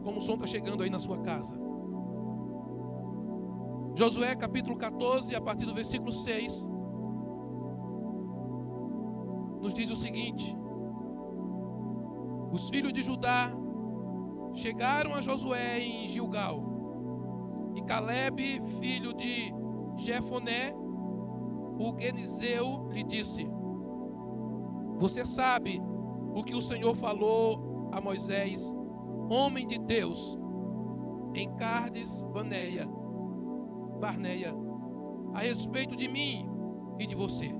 como o som está chegando aí na sua casa. Josué capítulo 14, a partir do versículo 6, nos diz o seguinte: os filhos de Judá chegaram a Josué em Gilgal, e Calebe, filho de Jefoné, o quenizeu, lhe disse: você sabe o que o Senhor falou a Moisés, homem de Deus, em Cádiz Barneia, a respeito de mim e de você.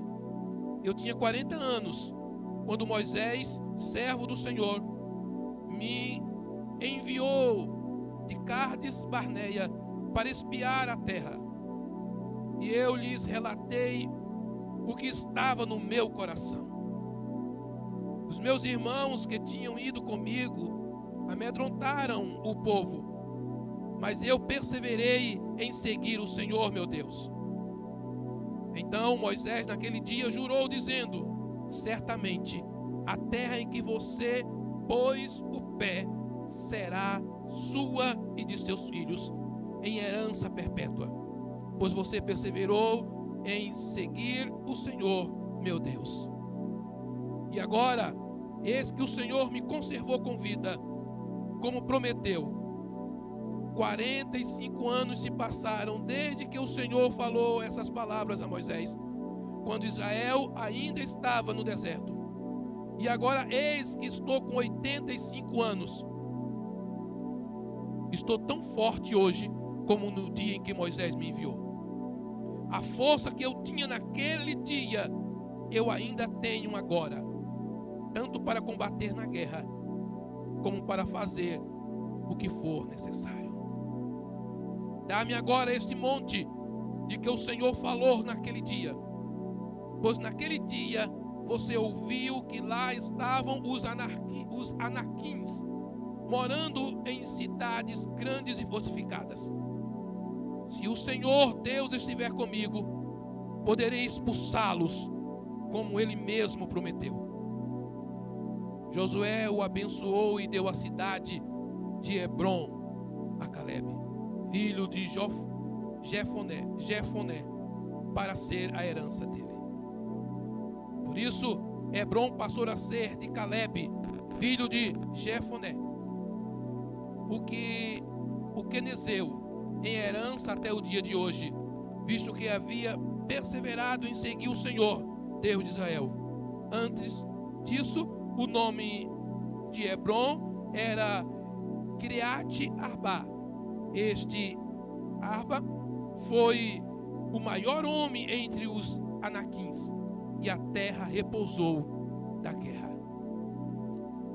Eu tinha 40 anos quando Moisés, servo do Senhor, me enviou de Cádiz Barneia para espiar a terra. E eu lhes relatei o que estava no meu coração. Os meus irmãos que tinham ido comigo amedrontaram o povo, mas eu perseverei em seguir o Senhor meu Deus. Então Moisés naquele dia jurou, dizendo: certamente a terra em que você pôs o pé será sua e de seus filhos em herança perpétua, pois você perseverou em seguir o Senhor meu Deus. E agora, eis que o Senhor me conservou com vida, como prometeu. 45 anos se passaram desde que o Senhor falou essas palavras a Moisés, quando Israel ainda estava no deserto. E agora eis que estou com 85 anos. Estou tão forte hoje como no dia em que Moisés me enviou. A força que eu tinha naquele dia, eu ainda tenho agora, tanto para combater na guerra, como para fazer o que for necessário. Dá-me agora este monte de que o Senhor falou naquele dia, pois naquele dia você ouviu que lá estavam os anaquins, morando em cidades grandes e fortificadas. Se o Senhor Deus estiver comigo, poderei expulsá-los, como Ele mesmo prometeu. Josué o abençoou e deu a cidade de Hebrom a Calebe, filho de Jefoné, para ser a herança dele. Por isso, Hebrom passou a ser de Calebe, filho de Jefoné, o quenezeu, em herança até o dia de hoje, visto que havia perseverado em seguir o Senhor, Deus de Israel. Antes disso, o nome de Hebrom era Kiriat Arba. Este Arba foi o maior homem entre os anaquins, e a terra repousou da guerra.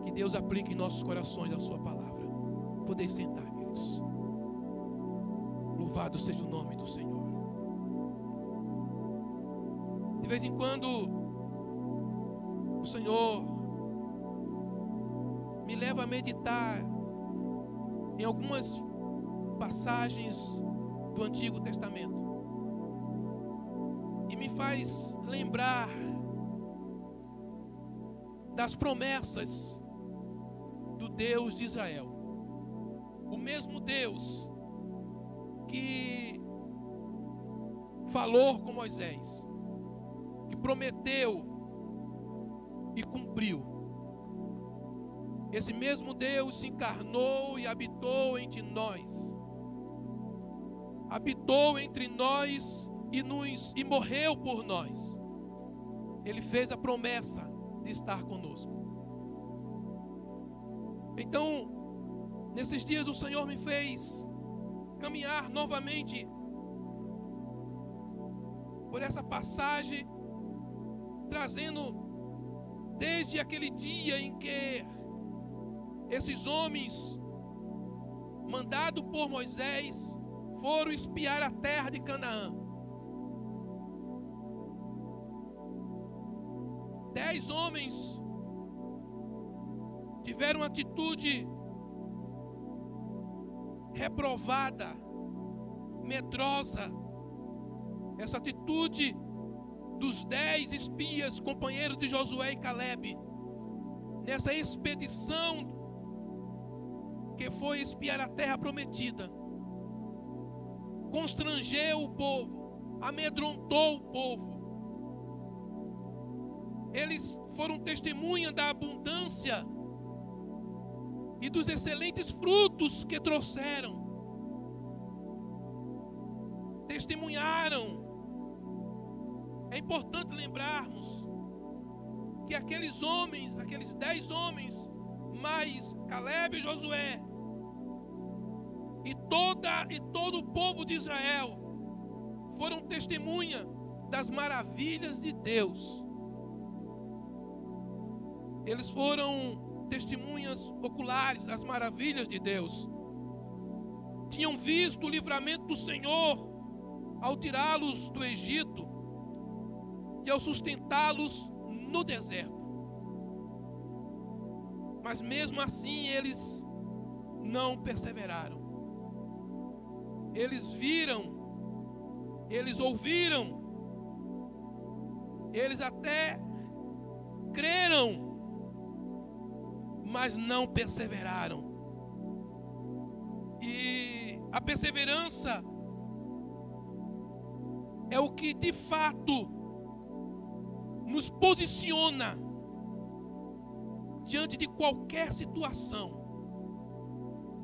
Que Deus aplique em nossos corações a sua palavra. Podem sentar, queridos. Louvado seja o nome do Senhor. De vez em quando o Senhor me leva a meditar em algumas passagens do Antigo Testamento e me faz lembrar das promessas do Deus de Israel. O mesmo Deus que falou com Moisés, que prometeu e cumpriu. Esse mesmo Deus se encarnou e habitou entre nós. Habitou entre nós e morreu por nós. Ele fez a promessa de estar conosco. Então, nesses dias o Senhor me fez caminhar novamente por essa passagem, trazendo desde aquele dia em que esses homens, mandados por Moisés, foram espiar a terra de Canaã. 10 homens tiveram uma atitude reprovada, medrosa. Essa atitude dos 10 espias, companheiros de Josué e Calebe, nessa expedição que foi espiar a terra prometida, constrangeu o povo, amedrontou o povo. Eles foram testemunha da abundância e dos excelentes frutos que trouxeram. Testemunharam. É importante lembrarmos que aqueles homens, aqueles 10 homens, mais Caleb e Josué, e todo o povo de Israel, foram testemunha das maravilhas de Deus. Eles foram testemunhas oculares das maravilhas de Deus. Tinham visto o livramento do Senhor ao tirá-los do Egito e ao sustentá-los no deserto. Mas mesmo assim eles não perseveraram. Eles viram, eles ouviram, eles até creram, mas não perseveraram. E a perseverança é o que de fato nos posiciona diante de qualquer situação.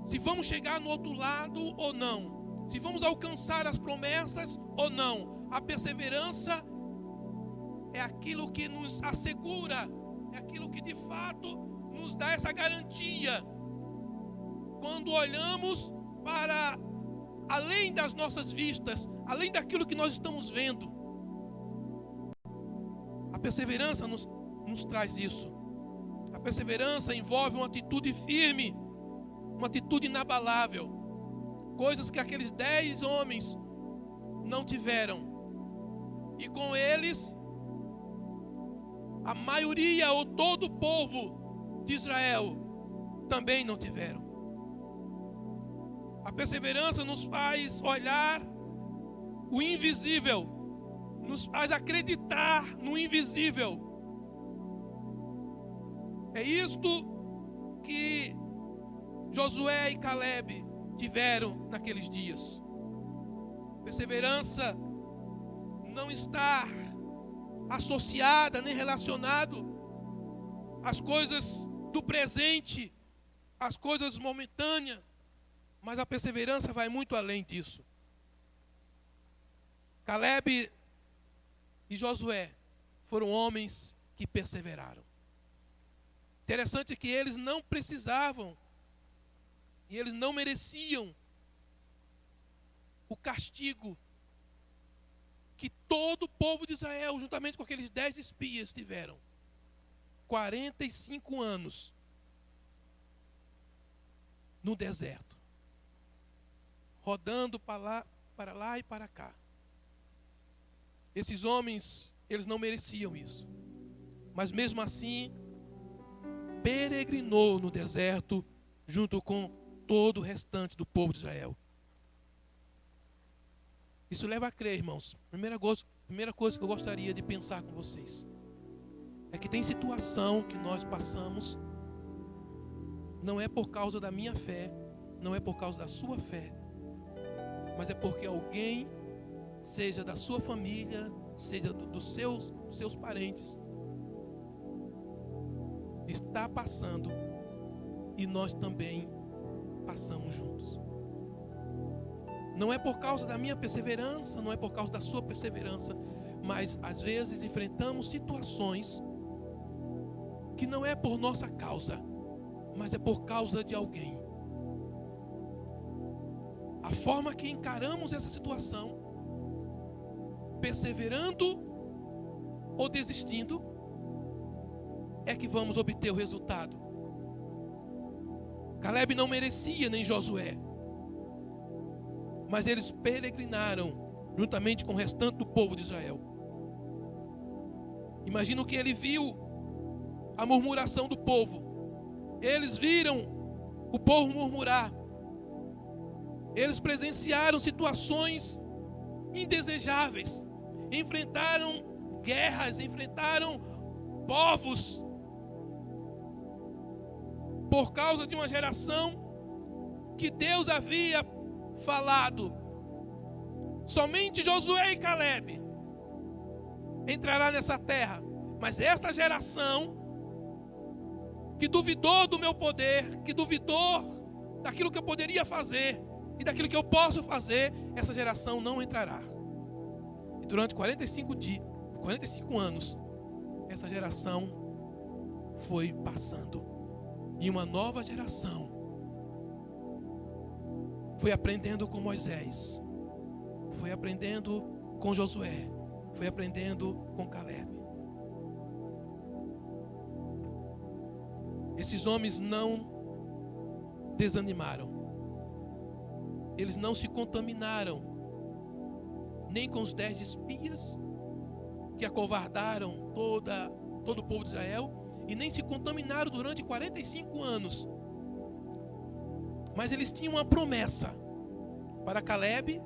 Se vamos chegar no outro lado ou não, se vamos alcançar as promessas ou não. A perseverança é aquilo que nos assegura, é aquilo que de fato nos dá essa garantia. Quando olhamos para além das nossas vistas, além daquilo que nós estamos vendo, a perseverança nos traz isso. A perseverança envolve uma atitude firme, uma atitude inabalável, coisas que aqueles 10 homens não tiveram, e com eles a maioria ou todo o povo de Israel também não tiveram. A perseverança nos faz olhar o invisível, nos faz acreditar no invisível. É isto que Josué e Caleb tiveram naqueles dias. Perseverança não está associada nem relacionado às coisas do presente, às coisas momentâneas, mas a perseverança vai muito além disso. Caleb e Josué foram homens que perseveraram. Interessante que eles não precisavam e eles não mereciam o castigo que todo o povo de Israel, juntamente com aqueles 10 espias, tiveram. 45 anos no deserto, rodando para lá e para cá. Esses homens, eles não mereciam isso. Mas mesmo assim, peregrinou no deserto junto com todo o restante do povo de Israel. Isso leva a crer, irmãos. Primeira coisa que eu gostaria de pensar com vocês é que tem situação que nós passamos, não é por causa da minha fé, não é por causa da sua fé, mas é porque alguém, seja da sua família, seja dos seus parentes, está passando e nós também passamos juntos. Não é por causa da minha perseverança, não é por causa da sua perseverança, mas às vezes enfrentamos situações que não é por nossa causa, mas é por causa de alguém. A forma que encaramos essa situação, perseverando ou desistindo, é que vamos obter o resultado. Caleb não merecia, nem Josué, mas eles peregrinaram juntamente com o restante do povo de Israel. Imagino que ele viu a murmuração do povo. Eles viram o povo murmurar. Eles presenciaram situações indesejáveis. Enfrentaram guerras, enfrentaram povos. Por causa de uma geração que Deus havia falado. Somente Josué e Calebe entrará nessa terra. Mas esta geração que duvidou do meu poder, que duvidou daquilo que eu poderia fazer e daquilo que eu posso fazer, essa geração não entrará. E durante 45 anos, essa geração foi passando. E uma nova geração foi aprendendo com Moisés, foi aprendendo com Josué, foi aprendendo com Calebe. Esses homens não desanimaram. Eles não se contaminaram nem com os 10 espias que acovardaram todo o povo de Israel, e nem se contaminaram durante 45 anos. Mas eles tinham uma promessa. Para Calebe,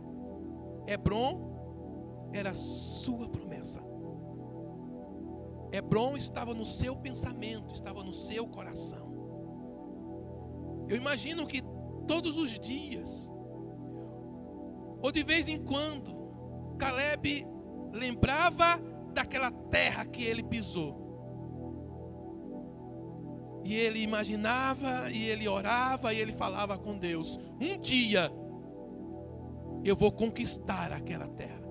Hebrom era sua promessa. Hebrom estava no seu pensamento, estava no seu coração. Eu imagino que todos os dias, ou de vez em quando, Calebe lembrava daquela terra que ele pisou. E ele imaginava, e ele orava, e ele falava com Deus: um dia eu vou conquistar aquela terra.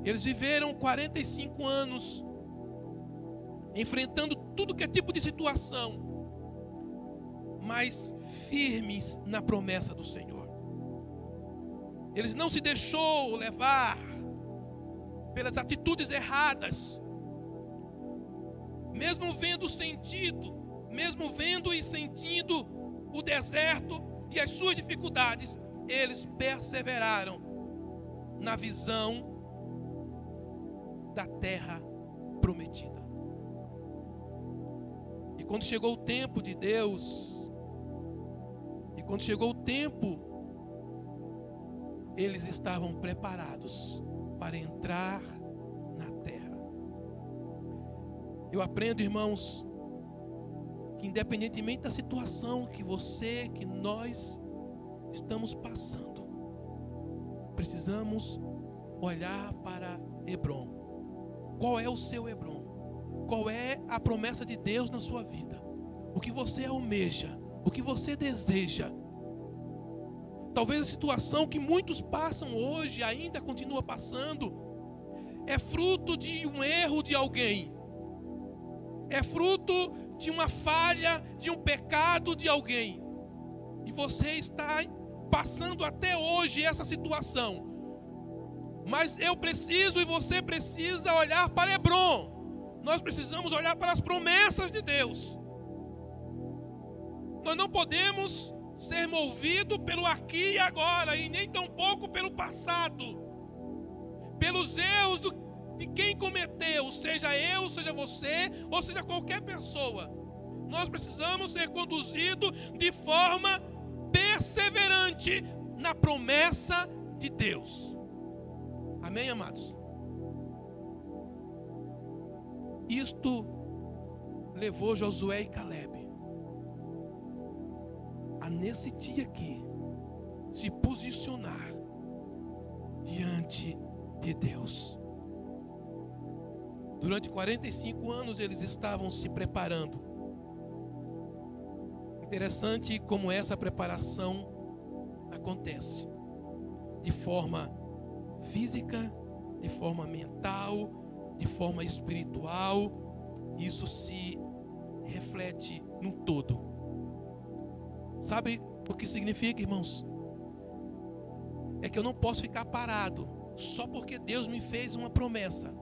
Eles viveram 45 anos enfrentando tudo que é tipo de situação, mas firmes na promessa do Senhor. Eles não se deixou levar pelas atitudes erradas. Mesmo vendo e sentindo o deserto e as suas dificuldades, eles perseveraram na visão da terra prometida. E quando chegou o tempo de Deus, e quando chegou o tempo, eles estavam preparados para entrar na terra. Eu aprendo, irmãos, que independentemente da situação que nós estamos passando, precisamos olhar para Hebrom. Qual é o seu Hebrom? Qual é a promessa de Deus na sua vida? O que você almeja? O que você deseja? Talvez a situação que muitos passam hoje, ainda continua passando, é fruto de um erro de alguém. É fruto de uma falha, de um pecado de alguém. E você está passando até hoje essa situação. Mas eu preciso e você precisa olhar para Hebrom. Nós precisamos olhar para as promessas de Deus. Nós não podemos ser movidos pelo aqui e agora, e nem tampouco pelo passado, pelos erros de quem cometeu, seja eu, seja você, ou seja qualquer pessoa. Nós precisamos ser conduzidos de forma perseverante na promessa de Deus. Amém, amados? Isto levou Josué e Calebe a, nesse dia aqui, se posicionar diante de Deus. Durante 45 anos eles estavam se preparando. Interessante como essa preparação acontece de forma física, de forma mental, de forma espiritual. Isso se reflete no todo. Sabe o que significa, irmãos? É que eu não posso ficar parado só porque Deus me fez uma promessa,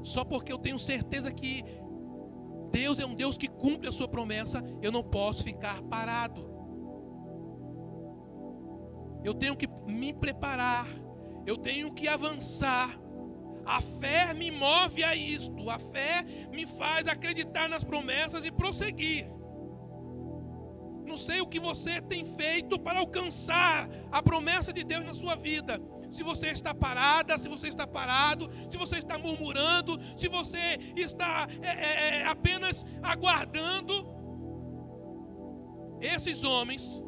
só porque eu tenho certeza que Deus é um Deus que cumpre a sua promessa. Eu não posso ficar parado. Eu tenho que me preparar, eu tenho que avançar. A fé me move a isto. A fé me faz acreditar nas promessas e prosseguir. Não sei o que você tem feito para alcançar a promessa de Deus na sua vida. Se você está parada, se você está parado, se você está murmurando, se você está apenas aguardando. Esses homens,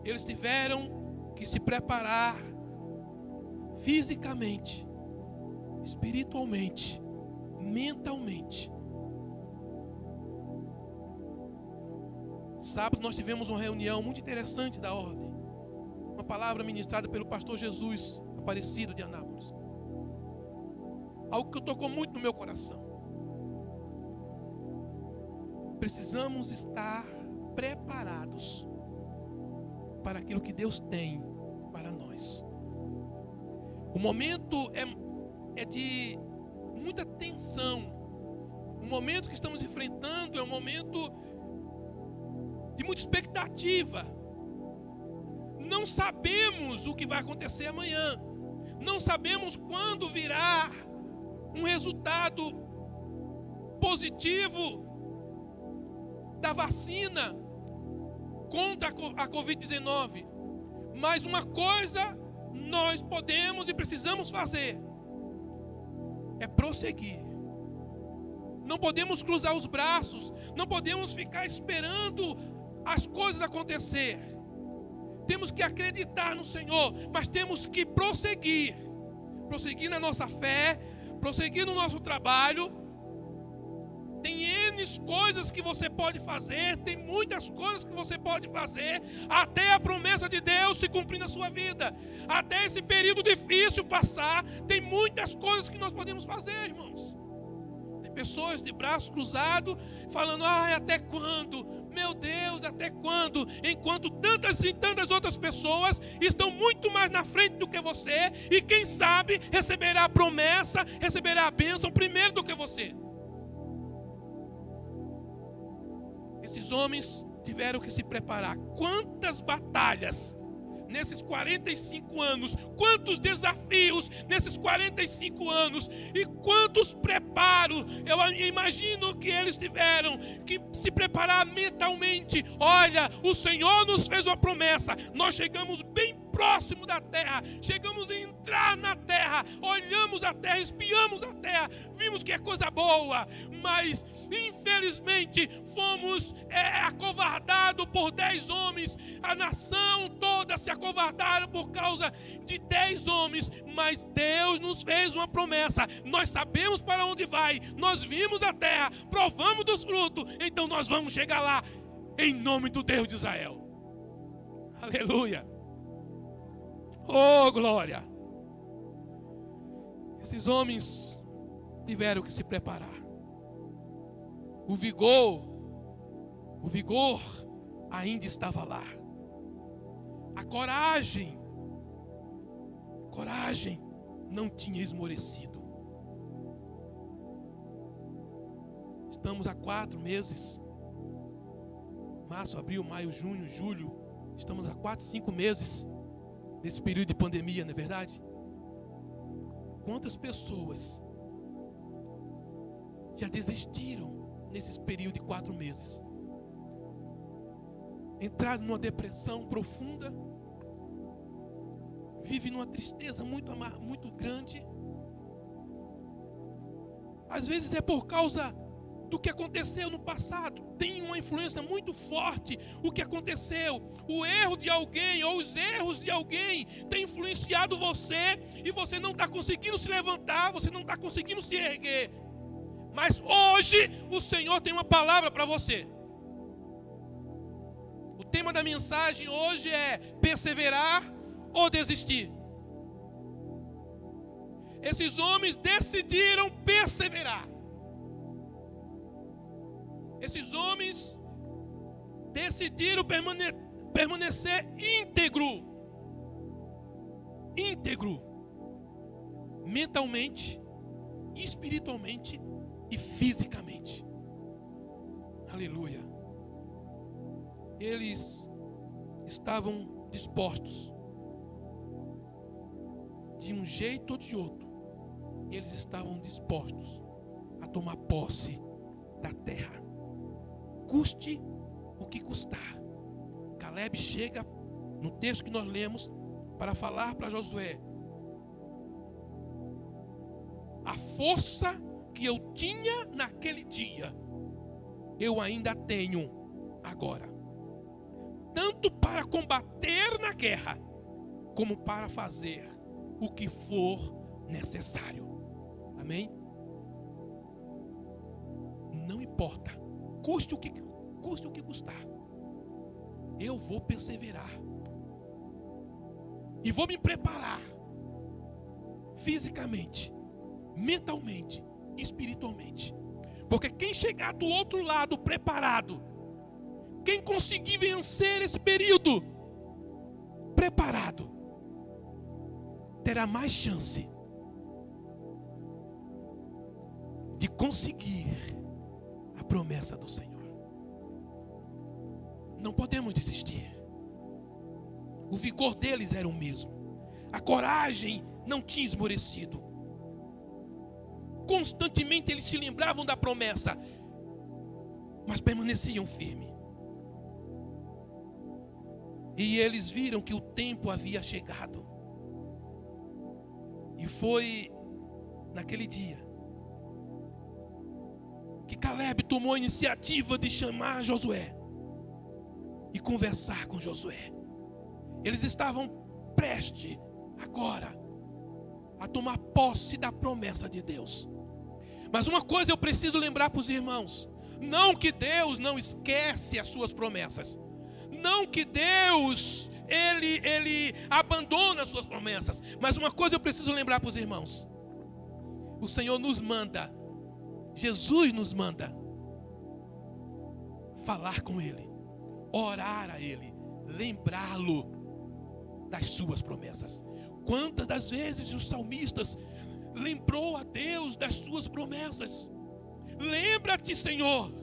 eles tiveram que se preparar fisicamente, espiritualmente, mentalmente. Sábado nós tivemos uma reunião muito interessante da ordem. Uma palavra ministrada pelo pastor Jesus Aparecido de Anápolis. Algo que tocou muito no meu coração. Precisamos estar preparados para aquilo que Deus tem para nós. O momento é de muita tensão. O momento que estamos enfrentando é um momento de muita expectativa. Não sabemos o que vai acontecer amanhã. Não sabemos quando virá um resultado positivo da vacina contra a Covid-19. Mas uma coisa nós podemos e precisamos fazer é prosseguir. Não podemos cruzar os braços, não podemos ficar esperando as coisas acontecer. Temos que acreditar no Senhor, mas temos que prosseguir. Prosseguir na nossa fé, prosseguir no nosso trabalho. Tem N coisas que você pode fazer, tem muitas coisas que você pode fazer, até a promessa de Deus se cumprir na sua vida. Até esse período difícil passar, tem muitas coisas que nós podemos fazer, irmãos. Tem pessoas de braços cruzados, falando, até quando? Meu Deus, até quando? Enquanto tantas e tantas outras pessoas estão muito mais na frente do que você, e quem sabe receberá a promessa, receberá a bênção primeiro do que você. Esses homens tiveram que se preparar. Quantas batalhas nesses 45 anos, quantos desafios nesses 45 anos, e quantos preparos. Eu imagino que eles tiveram que se preparar mentalmente. Olha, o Senhor nos fez uma promessa, nós chegamos bem próximo da terra, chegamos a entrar na terra, olhamos a terra, espiamos a terra, vimos que é coisa boa, mas infelizmente fomos acovardados por 10 homens. A nação toda se acovardaram por causa de 10 homens, mas Deus nos fez uma promessa. Nós sabemos para onde vai, nós vimos a terra, provamos dos frutos, então nós vamos chegar lá em nome do Deus de Israel. Aleluia. Oh, glória. Esses homens tiveram que se preparar. O vigor ainda estava lá. A coragem não tinha esmorecido. Estamos há 4 meses. Março, abril, maio, junho, julho. Estamos há 4, 5 meses nesse período de pandemia, não é verdade? Quantas pessoas já desistiram nesses períodos de 4 meses? Entraram numa depressão profunda, vive numa tristeza muito grande. Às vezes é por causa do que aconteceu no passado. Tem uma influência muito forte o que aconteceu. O erro de alguém ou os erros de alguém tem influenciado você, e você não está conseguindo se levantar, você não está conseguindo se erguer. Mas hoje o Senhor tem uma palavra para você. O tema da mensagem hoje é perseverar ou desistir. Esses homens decidiram perseverar. Esses homens decidiram permanecer íntegro, mentalmente, espiritualmente e fisicamente. Aleluia. Eles estavam dispostos, de um jeito ou de outro, eles estavam dispostos a tomar posse da terra, custe o que custar. Caleb chega no texto que nós lemos para falar para Josué: a força que eu tinha naquele dia, eu ainda tenho agora. tanto para combater na guerra, como para fazer o que for necessário. Amém? Não importa, custe o que custar, eu vou perseverar e vou me preparar fisicamente, mentalmente, espiritualmente, porque quem chegar do outro lado preparado, quem conseguir vencer esse período preparado, terá mais chance de conseguir a promessa do Senhor. Não podemos desistir. O vigor deles era o mesmo. A coragem não tinha esmorecido. Constantemente eles se lembravam da promessa, mas permaneciam firmes. E eles viram que o tempo havia chegado. E foi naquele dia que Caleb tomou a iniciativa de chamar Josué e conversar com Josué. Eles estavam prestes agora a tomar posse da promessa de Deus. Mas uma coisa eu preciso lembrar para os irmãos: não que Deus não esquece as suas promessas, não que Deus ele abandona as suas promessas, mas uma coisa eu preciso lembrar para os irmãos: o Senhor nos manda, Jesus nos manda falar com Ele, orar a Ele, lembrá-lo das suas promessas. Quantas das vezes os salmistas lembrou a Deus das suas promessas? Lembra-te, Senhor.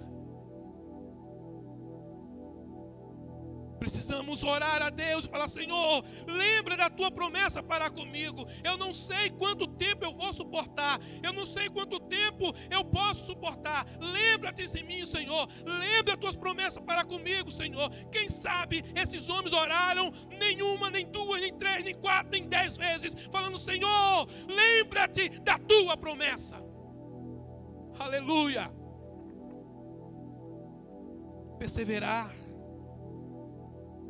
Precisamos orar a Deus e falar: Senhor, lembra da tua promessa para comigo. Eu não sei quanto tempo eu vou suportar, eu não sei quanto tempo eu posso suportar. Lembra-te de mim, Senhor. Lembra das tuas promessas para comigo, Senhor. Quem sabe esses homens oraram nenhuma, nem duas, nem três, nem quatro, nem 10 vezes, falando: Senhor, lembra-te da tua promessa. Aleluia. Perseverar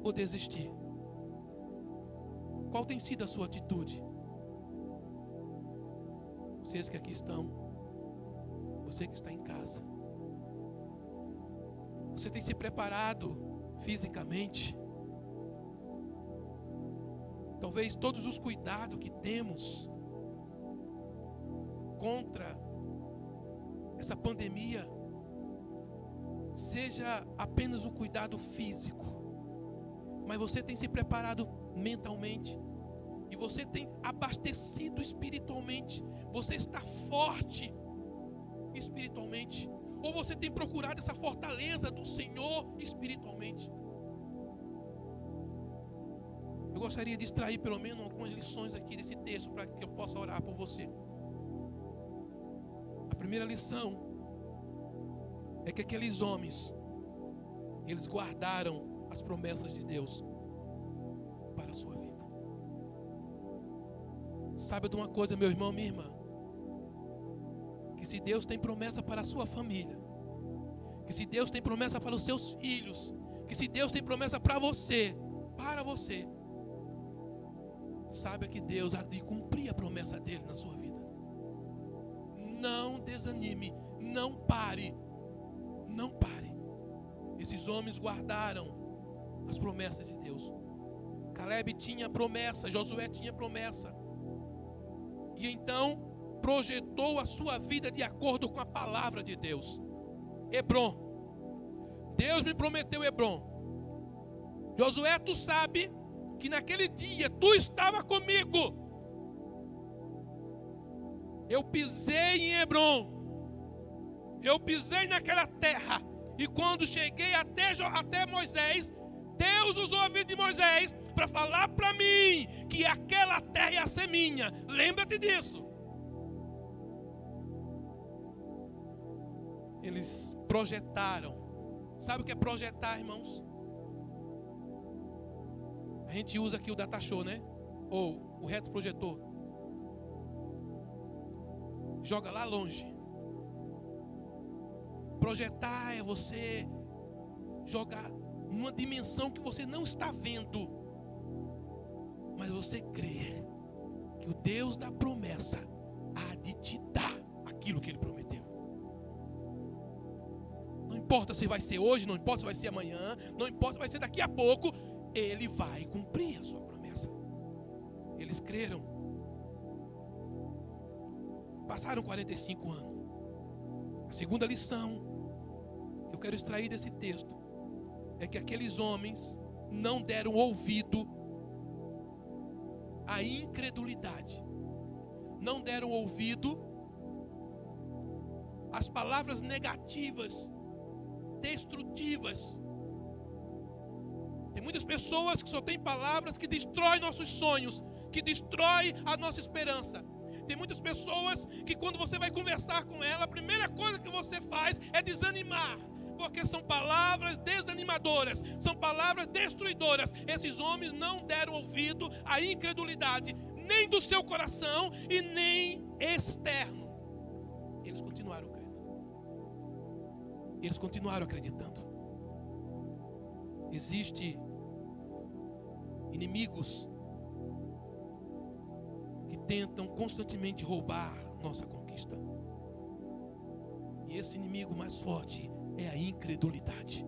ou desistir? Qual tem sido a sua atitude? Vocês que aqui estão, você que está em casa, você tem se preparado fisicamente? Talvez todos os cuidados que temos contra essa pandemia seja apenas um cuidado físico, mas você tem se preparado mentalmente, e você tem abastecido espiritualmente, você está forte espiritualmente, ou você tem procurado essa fortaleza do Senhor espiritualmente? Eu gostaria de extrair pelo menos algumas lições aqui desse texto, para que eu possa orar por você. A primeira lição é que aqueles homens, eles guardaram as promessas de Deus para a sua vida. Sabe de uma coisa, meu irmão, minha irmã? Que se Deus tem promessa para a sua família, que se Deus tem promessa para os seus filhos, que se Deus tem promessa para você, saiba que Deus há de cumprir a promessa dele na sua vida. Não desanime, não pare. Não pare. Esses homens guardaram as promessas de Deus. Caleb tinha promessa, Josué tinha promessa. E então projetou a sua vida de acordo com a palavra de Deus. Hebrom. Deus me prometeu Hebrom. Josué, tu sabe que naquele dia tu estava comigo. Eu pisei em Hebrom. Eu pisei naquela terra. E quando cheguei até Moisés, Deus usou a vida de Moisés para falar para mim que aquela terra ia ser minha. Lembra-te disso. Eles projetaram. Sabe o que é projetar, irmãos? A gente usa aqui o datashow, né? Ou o retroprojetor. Joga lá longe. Projetar é você jogar numa dimensão que você não está vendo, mas você crê que o Deus da promessa há de te dar aquilo que Ele prometeu. Não importa se vai ser hoje, não importa se vai ser amanhã, não importa se vai ser daqui a pouco, Ele vai cumprir a sua promessa. Eles creram. Passaram 45 anos. A segunda lição que eu quero extrair desse texto é que aqueles homens não deram ouvido à incredulidade, não deram ouvido às palavras negativas, destrutivas. Tem muitas pessoas que só têm palavras que destroem nossos sonhos, que destroem a nossa esperança. Tem muitas pessoas que quando você vai conversar com ela, a primeira coisa que você faz é desanimar, porque são palavras desanimadoras, são palavras destruidoras. Esses homens não deram ouvido à incredulidade, nem do seu coração e nem externo. Eles continuaram crendo. Eles continuaram acreditando. Existem inimigos que tentam constantemente roubar nossa conquista. E esse inimigo mais forte é a incredulidade.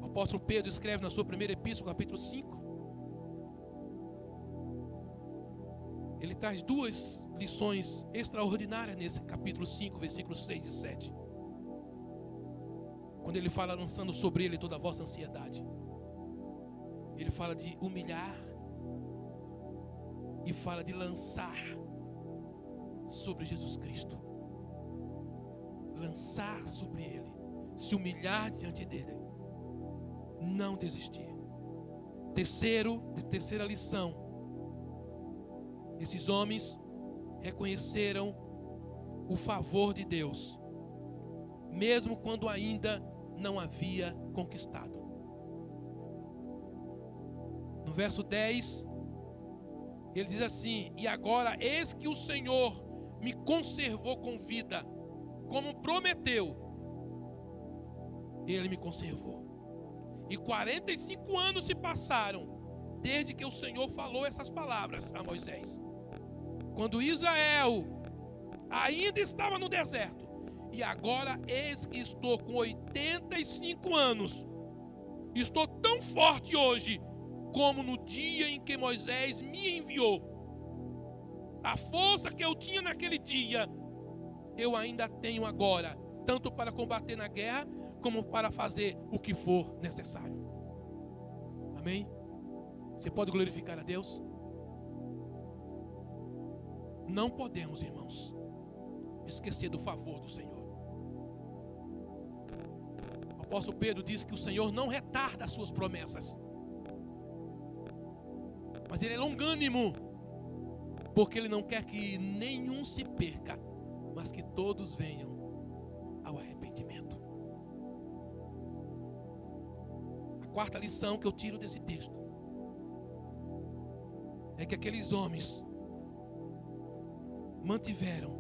O apóstolo Pedro escreve na sua primeira epístola, capítulo 5. Ele traz duas lições extraordinárias nesse capítulo 5, versículos 6 e 7. Quando ele fala lançando sobre ele toda a vossa ansiedade. Ele fala de humilhar e fala de lançar sobre Jesus Cristo. Lançar sobre Ele, se humilhar diante dele, não desistir. Terceira lição: esses homens reconheceram o favor de Deus, mesmo quando ainda não havia conquistado. No verso 10, ele diz assim: e agora eis que o Senhor me conservou com vida, como prometeu. Ele me conservou. E 45 anos se passaram desde que o Senhor falou essas palavras a Moisés, quando Israel ainda estava no deserto. E agora eis que estou com 85 anos. Estou tão forte hoje como no dia em que Moisés me enviou. A força que eu tinha naquele dia, eu ainda tenho agora, tanto para combater na guerra, como para fazer o que for necessário. Amém? Você pode glorificar a Deus? Não podemos, irmãos, esquecer do favor do Senhor. O apóstolo Pedro diz que o Senhor não retarda as suas promessas, mas Ele é longânimo, porque Ele não quer que nenhum se perca, mas que todos venham ao arrependimento. A quarta lição que eu tiro desse texto é que aqueles homens mantiveram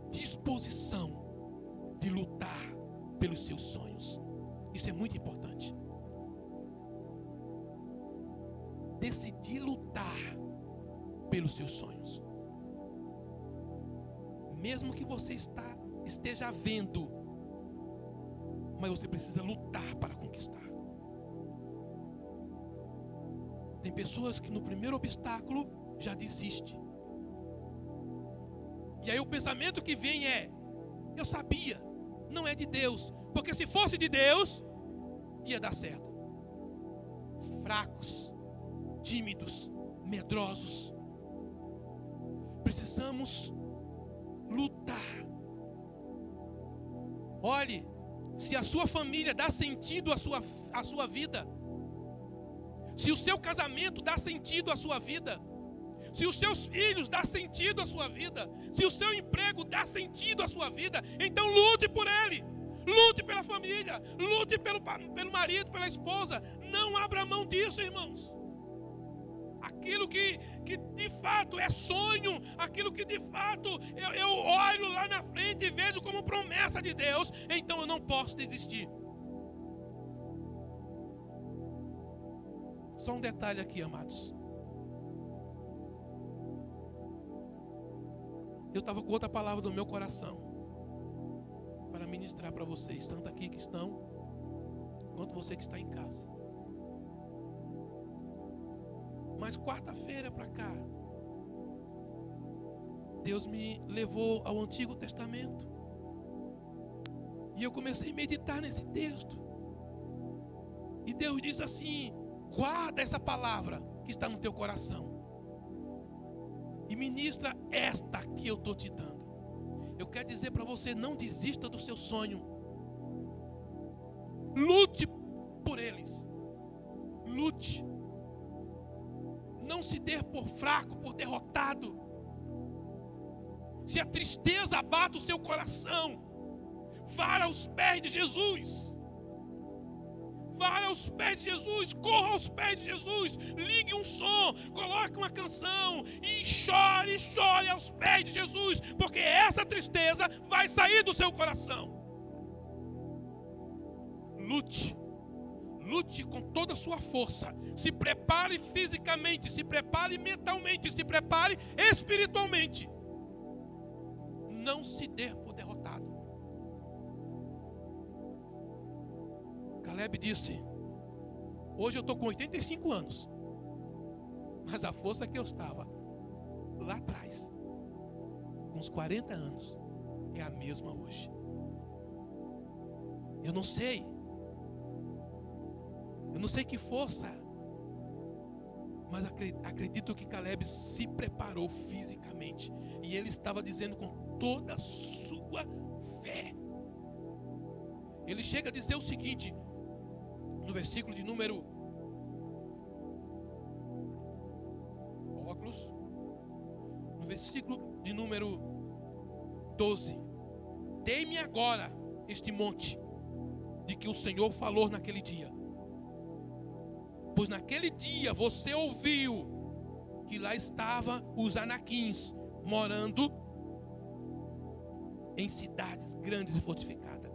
disposição de lutar pelos seus sonhos. Isso é muito importante. Decidir lutar pelos seus sonhos. Mesmo que você esteja vendo, mas você precisa lutar para conquistar. Tem pessoas que no primeiro obstáculo já desistem. E aí o pensamento que vem é: eu sabia, não é de Deus, porque se fosse de Deus, ia dar certo. Fracos, tímidos, medrosos. Precisamos lutar. Olhe, se a sua família dá sentido à sua vida, se o seu casamento dá sentido à sua vida, se os seus filhos dão sentido à sua vida, se o seu emprego dá sentido à sua vida, então lute por ele, lute pela família, lute pelo marido, pela esposa. Não abra mão disso, irmãos. Aquilo que de fato é sonho, aquilo que de fato eu olho lá na frente e vejo como promessa de Deus, então eu não posso desistir. Só um detalhe aqui, amados. Eu estava com outra palavra no meu coração para ministrar para vocês, tanto aqui que estão, quanto você que está em casa. Mas quarta-feira para cá, Deus me levou ao Antigo Testamento. E eu comecei a meditar nesse texto. E Deus diz assim: guarda essa palavra que está no teu coração e ministra esta que eu estou te dando. Eu quero dizer para você: não desista do seu sonho. Lute por eles. Lute. Não se dê por fraco, por derrotado. Se a tristeza abate o seu coração, vá aos pés de Jesus. Vá aos pés de Jesus, corra aos pés de Jesus, ligue um som, coloque uma canção e chore aos pés de Jesus, porque essa tristeza vai sair do seu coração. Lute com toda a sua força, se prepare fisicamente, se prepare mentalmente, se prepare espiritualmente. Não se dê por derrotado. Caleb disse: hoje eu estou com 85 anos, mas a força que eu estava lá atrás, com uns 40 anos, é a mesma hoje. Eu não sei que força, mas acredito que Caleb se preparou fisicamente, e ele estava dizendo com toda a sua fé. Ele chega a dizer o seguinte, no versículo de número no versículo de número 12: dei-me agora este monte de que o Senhor falou naquele dia, pois naquele dia você ouviu que lá estavam os anaquins morando em cidades grandes e fortificadas.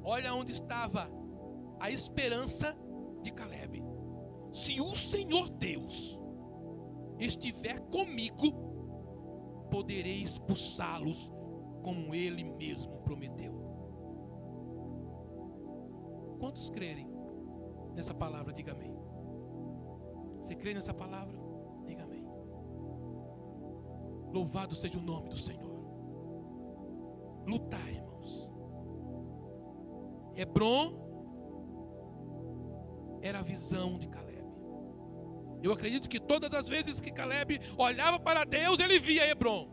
Olha onde estava a esperança de Caleb. Se o Senhor Deus estiver comigo, poderei expulsá-los como Ele mesmo prometeu. Quantos crerem nessa palavra? Diga amém. Você crê nessa palavra? Diga amém. Louvado seja o nome do Senhor. Lutar, irmãos. Hebron era a visão de Caleb. Eu acredito que todas as vezes que Caleb olhava para Deus, ele via Hebron.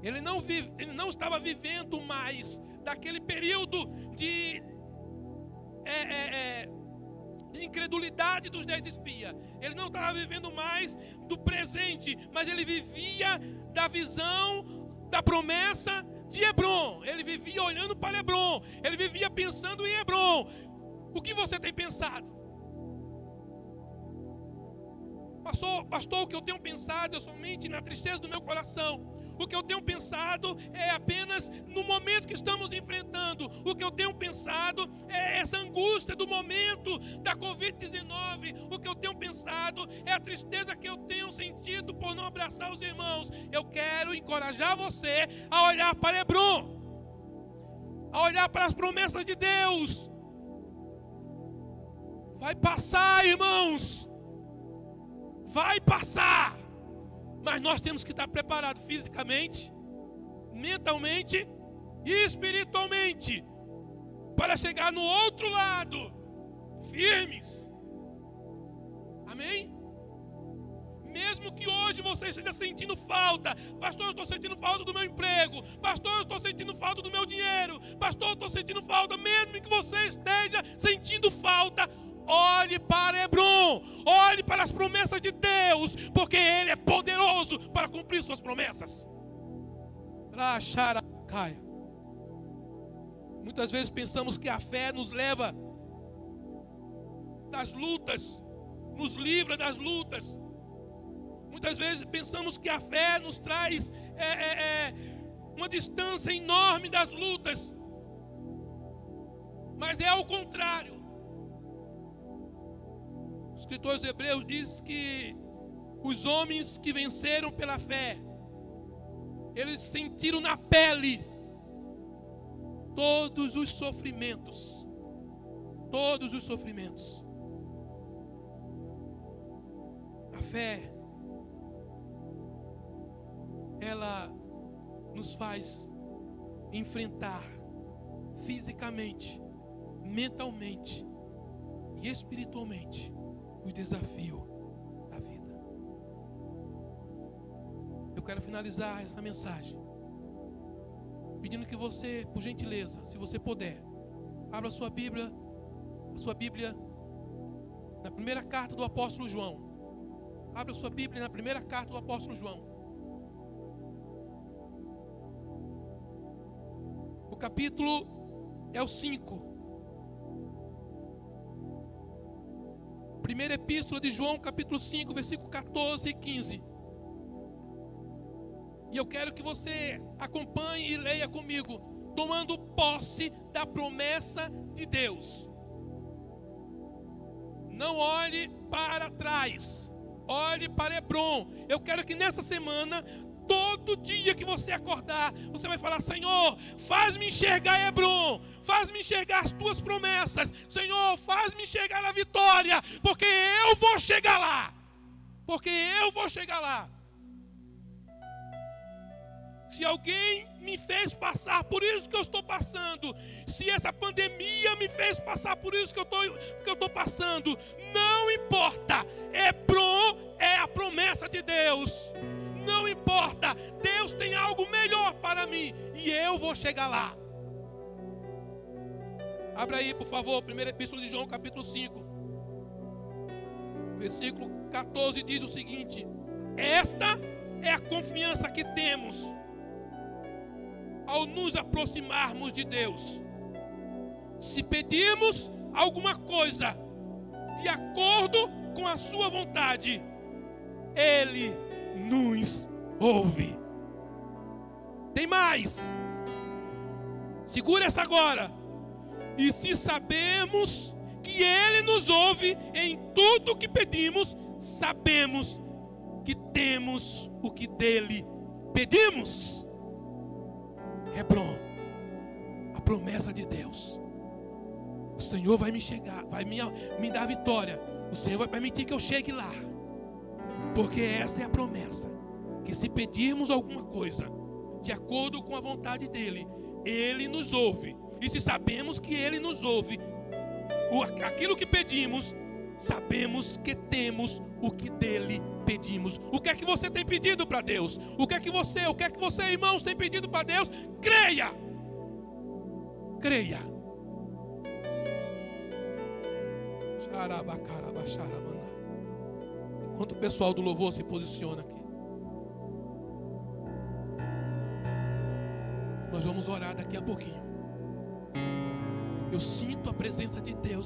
Ele não estava vivendo mais daquele período de incredulidade dos 10 espias. Ele não estava vivendo mais do presente, mas ele vivia da visão, da promessa de Hebron. Ele vivia olhando para Hebron. Ele vivia pensando em Hebron. O que você tem pensado? Pastor, o que eu tenho pensado é somente na tristeza do meu coração. O que eu tenho pensado é apenas no momento que estamos enfrentando. O que eu tenho pensado é essa angústia do momento da Covid-19. O que eu tenho pensado é a tristeza que eu tenho sentido por não abraçar os irmãos. Eu quero encorajar você a olhar para Hebron, a olhar para as promessas de Deus. Vai passar, irmãos. Vai passar. Mas nós temos que estar preparados fisicamente, mentalmente e espiritualmente para chegar no outro lado, firmes. Amém? Mesmo que hoje você esteja sentindo falta. Pastor, eu estou sentindo falta do meu emprego. Pastor, eu estou sentindo falta do meu dinheiro. Pastor, eu estou sentindo falta. Mesmo que você esteja sentindo falta, olhe para Hebron, olhe para as promessas de Deus, porque Ele é poderoso para cumprir suas promessas. Muitas vezes pensamos que a fé nos leva das lutas, nos livra das lutas. Muitas vezes pensamos que a fé nos traz uma distância enorme das lutas, mas é ao contrário. escritor aos Hebreus diz que os homens que venceram pela fé, eles sentiram na pele todos os sofrimentos. Todos os sofrimentos. A fé, ela nos faz enfrentar fisicamente, mentalmente e espiritualmente os desafios da vida. Eu quero finalizar essa mensagem pedindo que você, por gentileza, se você puder, abra a sua Bíblia na primeira carta do apóstolo João. Abra a sua Bíblia na primeira carta do apóstolo João. O capítulo é o 5. Primeira epístola de João, capítulo 5, versículo 14 e 15. E eu quero que você acompanhe e leia comigo, tomando posse da promessa de Deus. Não olhe para trás, olhe para Hebron. Eu quero que nessa semana, todo dia que você acordar, você vai falar: Senhor, faz-me enxergar Hebron, faz-me enxergar as tuas promessas. Senhor, faz-me enxergar a vitória, porque eu vou chegar lá. Porque eu vou chegar lá. Se alguém me fez passar por isso que eu estou passando, se essa pandemia me fez passar por isso que eu estou passando, não importa. Hebron é a promessa de Deus. Não importa. Deus tem algo melhor para mim e eu vou chegar lá. Abra aí, por favor, primeira epístola de João, capítulo 5. Versículo 14 diz o seguinte: esta é a confiança que temos ao nos aproximarmos de Deus. Se pedirmos alguma coisa de acordo com a sua vontade, Ele nos ouve. Tem mais. Segura essa agora. E se sabemos que Ele nos ouve em tudo o que pedimos, sabemos que temos o que dele pedimos. Hebron, a promessa de Deus. O Senhor vai me chegar, vai me dar a vitória. O Senhor vai permitir que eu chegue lá. Porque esta é a promessa, que se pedirmos alguma coisa de acordo com a vontade dele, Ele nos ouve. E se sabemos que Ele nos ouve, aquilo que pedimos, sabemos que temos o que dele pedimos. O que é que você tem pedido para Deus? O que é que você, irmãos, tem pedido para Deus? Creia. Creia. Enquanto o pessoal do louvor se posiciona aqui, nós vamos orar daqui a pouquinho. Eu sinto a presença de Deus